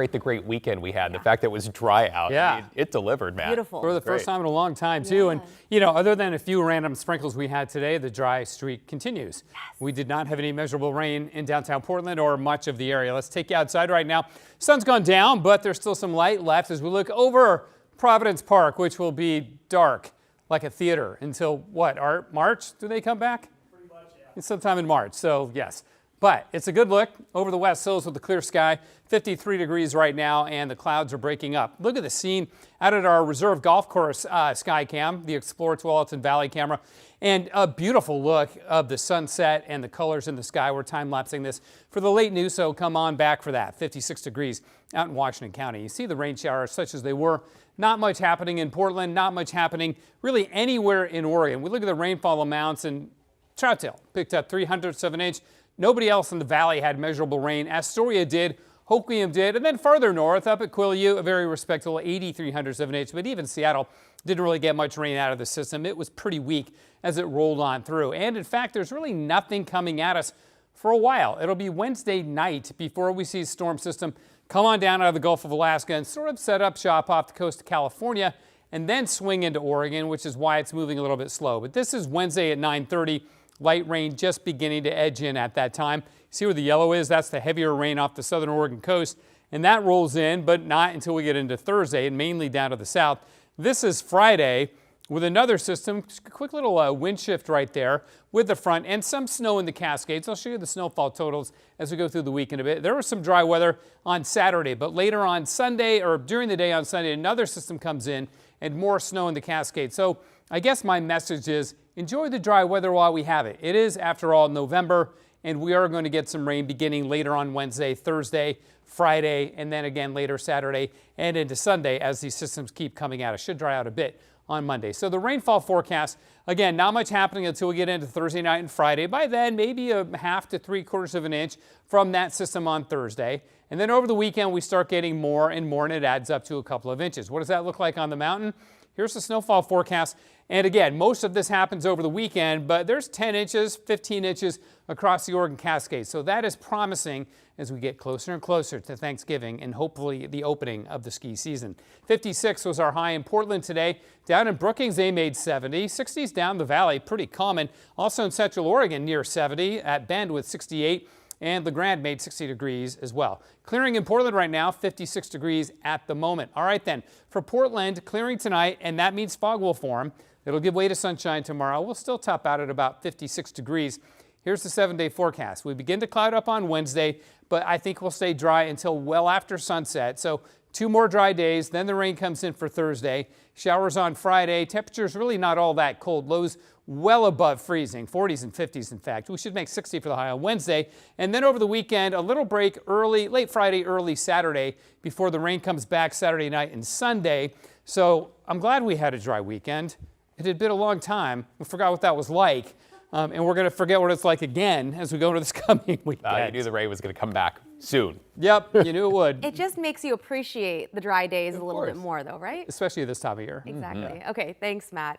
The great weekend we had, the fact that it was dry out, Yeah. I mean, it delivered, Matt. Beautiful. For the first time in a long time, too. And, other than a few random sprinkles we had today, the dry streak continues. Yes. We did not have any measurable rain in downtown Portland or much of the area. Let's take you outside right now. Sun's gone down, but there's still some light left as we look over Providence Park, which will be dark like a theater until what, March? Do they come back? Pretty much, yeah. It's sometime in March, so yes. But it's a good look over the West Hills with the clear sky, 53 degrees right now, and the clouds are breaking up. Look at the scene out at our reserve golf course sky cam, the Explorer Tualatin Valley camera, and a beautiful look of the sunset and the colors in the sky. We're time-lapsing this for the late news, so come on back for that. 56 degrees out in Washington County. You see the rain showers such as they were. Not much happening in Portland, not much happening really anywhere in Oregon. We look at the rainfall amounts, and Troutdale picked up 3/100 of an inch. Nobody else in the valley had measurable rain. Astoria did, Hoquiam did, and then farther north up at Quileute, a very respectable 83/100 of an inch. But even Seattle didn't really get much rain out of the system. It was pretty weak as it rolled on through. And in fact, there's really nothing coming at us for a while. It'll be Wednesday night before we see a storm system come on down out of the Gulf of Alaska and sort of set up shop off the coast of California and then swing into Oregon, which is why it's moving a little bit slow. But this is Wednesday at 9:30. Light rain just beginning to edge in at that time. See where the yellow is? That's the heavier rain off the southern Oregon coast. And that rolls in, but not until we get into Thursday and mainly down to the south. This is Friday with another system. Just a quick little wind shift right there with the front and some snow in the Cascades. I'll show you the snowfall totals as we go through the weekend a bit. There was some dry weather on Saturday, but later on Sunday or during the day on Sunday, another system comes in and more snow in the Cascades. So I guess my message is enjoy the dry weather while we have it. It is, after all, November, and we are going to get some rain beginning later on Wednesday, Thursday, Friday, and then again later Saturday and into Sunday as these systems keep coming out. It should dry out a bit on Monday. So the rainfall forecast, again, not much happening until we get into Thursday night and Friday. By then, maybe a 1/2 to 3/4 of an inch from that system on Thursday. And then over the weekend, we start getting more and more, and it adds up to a couple of inches. What does that look like on the mountain? Here's the snowfall forecast. And again, most of this happens over the weekend, but there's 10 inches, 15 inches across the Oregon Cascades. So that is promising as we get closer and closer to Thanksgiving and hopefully the opening of the ski season. 56 was our high in Portland today. Down in Brookings, they made 70. 60s down the valley, pretty common. Also in Central Oregon, near 70. At Bend with 68. And LeGrand made 60 degrees as well. Clearing in Portland right now, 56 degrees at the moment. All right then, for Portland, clearing tonight, and that means fog will form. It'll give way to sunshine tomorrow. We'll still top out at about 56 degrees. Here's the 7-day forecast. We begin to cloud up on Wednesday, but I think we'll stay dry until well after sunset. So 2 more dry days, then the rain comes in for Thursday. Showers on Friday. Temperatures really not all that cold. Lows well above freezing, 40s and 50s in fact. We should make 60 for the high on Wednesday. And then over the weekend, a little break early, late Friday, early Saturday before the rain comes back Saturday night and Sunday. So I'm glad we had a dry weekend. It had been a long time. We forgot what that was like. And we're going to forget what it's like again as we go into this coming weekend. You knew the rain was going to come back soon. Yep, you knew it would. It just makes you appreciate the dry days a little bit more, though, right? Especially this time of year. Exactly. Okay, thanks, Matt.